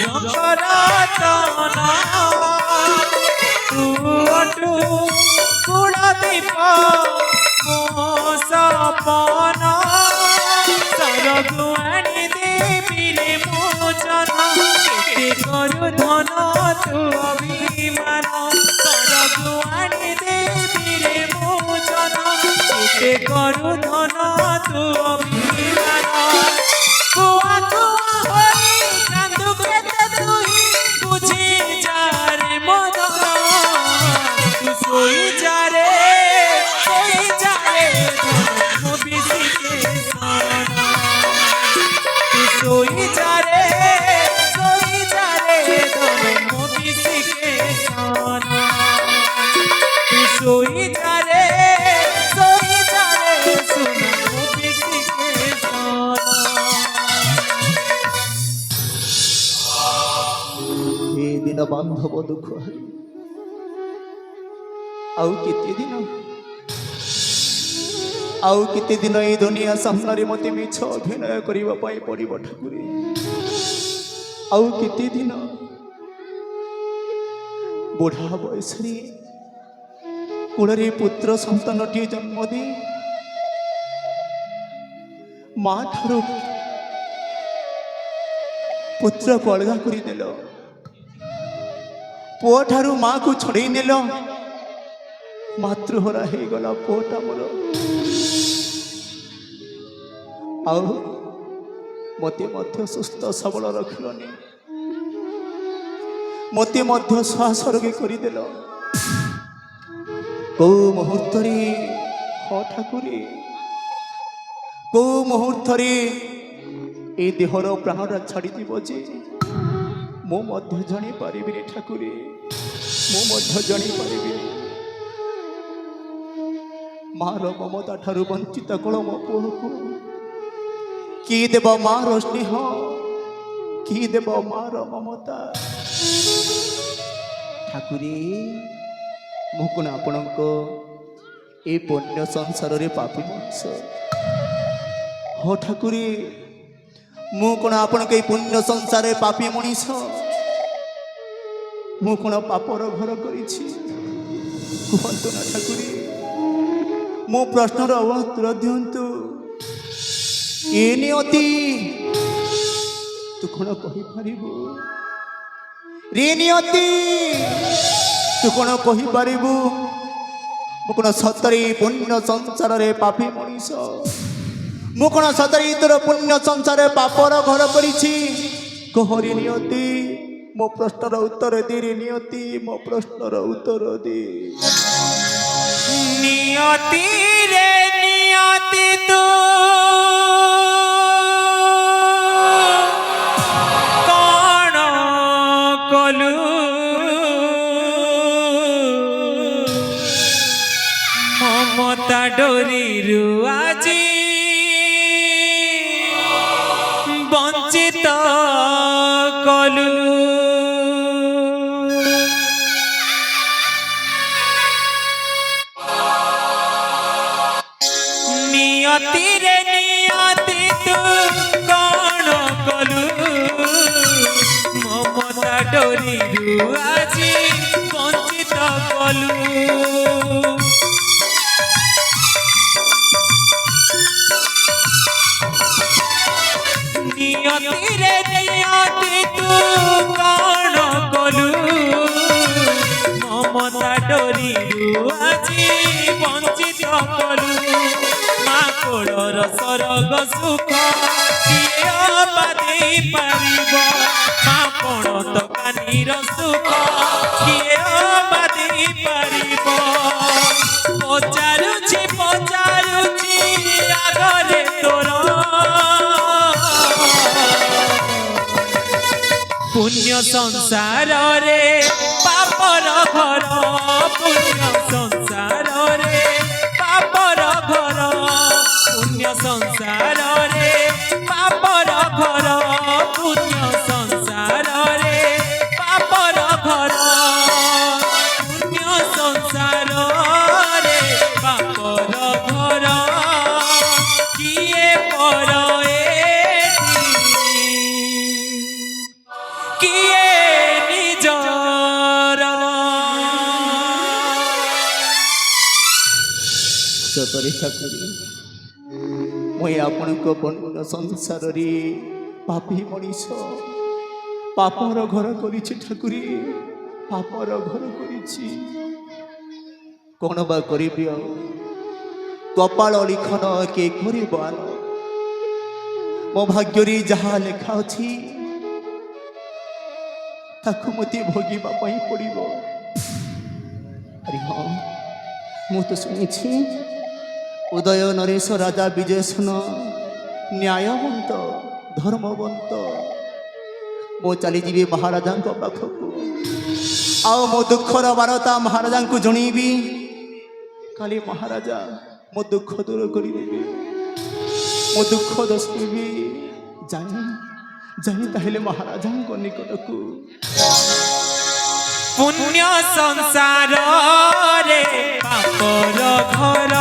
रतना तू अटू कुड़ा दीप मो सपना सरगुआणी देवी रे मोचन केते करू धन तू अभिमान सरगुआणी देवी रे मोचन केते करू धन तू अभिमान कुआ कुआ होई कांदू केते तुही बुझी जा रे मदन तू सोई जा रे धन बिसी के सोना तू सोई जा रे धन बिसी के सोना तू सोई जा रे सोना बिसी के सोना। हे दिन बांधव दुख हरि आउ केते दिन आउ केते दिन ए दुनिया सामने मते मिछ अभिनय करिवा पाई पड़िब ठाकुरे आउ केते दिन बुढ़ा बयस कूल पुत्र संतानटी जन्म दे माँ ठारू पुत्र को अलगा करदेल पुओ ठारू माँ को छड़े नेल मातृहरा हो गला पुओटा मोर आउ मते मध्य सुस्थ सबल रखिलनि मते मध्य स्वासर्गी करदेल कौ मुहूर्त ह ठाकुरे कौ मुहूर्त ए देहर प्राणरा छाड़ी जे मो मध्य जानी पारिबि रे ठाकुरे मो मध्य जानी पारिबि मार ममता ठारू वंचित कल मो पुओ को कि देव मार स्नेह कि देव मार ममता ठाकुरे मुकुण आपणक ए पुण्य संसार रे पापी मनुष्य हो ठाकुरे मु कौन आपण के पुण्य संसार पापी मनीष मु कौन पापर घर कहतु ना ठाकुरे मो प्रश्नर उत्तर दिंतु ये नियति तू कौन कहीपर रे नियति तू कौन कहीपर मु कौन सतरे पुण्य संसार रे पापी मनीष मु कौन सतरे तोर पुण्य संसार पापर घर करी कहरी नियति मो प्रश्नर उत्तर दे रे नियति मो प्रश्नर उत्तर दे नियति रे नियति तू कौन कलु ममता डोरी रुआजी वंचित कलु नियति रे नियति तू कौन कलु ममता डोरी रुआजी वंचित कलु नियति रे नियति तू कौन कलु ममता डोरी रुआजी वंचित कलु माँ कोलर सरग सुख किए अबा देई पारिब माँ पणत कानीर सुख किए अबा देई पारिब पचारुछि आगरे तोर पुण्य संसार रे पापर घर पुण्य संसार रे पापर घर पुण्य संसार रे पापर घर पुण्य संसार रे पापर घर पुण्य संसार रे पापर घर किए पर ସତରେ ଠାକୁରୀ ମୁଁ ଆପଣଙ୍କ ପୂର୍ଣ୍ଣ ସଂସାରରେ ପାପୀ ମଣିଷ ପାପର ଘର କରିଛି ଠାକୁରୀ ପାପର ଘର କରିଛି କ'ଣ ବା କରିବି ଆଉ କପାଳ ଲିଖନ କେ କରିବ ଆନ ମୋ ଭାଗ୍ୟରେ ଯାହା ଲେଖା ଅଛି ତାକୁ ମୋତେ ଭୋଗିବା ପାଇଁ ପଡ଼ିବ ଆରେ ହଁ ମୁଁ ତ ଶୁଣିଛି ଉଦୟ ନରେଶ ରାଜା ବିଜୟସେନ ନ୍ୟାୟବନ୍ତ ଧର୍ମବନ୍ତ ମୁଁ ଚାଲିଯିବି ମହାରାଜାଙ୍କ ପାଖକୁ ଆଉ ମୋ ଦୁଃଖର ବାର୍ତ୍ତା ମହାରାଜାଙ୍କୁ ଜଣେଇବି କାଲି ମହାରାଜା ମୋ ଦୁଃଖ ଦୂର କରିଦେବି ମୋ ଦୁଃଖ ଦର୍ଶାଇବି ଜାଣି ତାହେଲେ ମହାରାଜାଙ୍କ ନିକଟକୁ পুণ্য সংসারে পাপর ঘর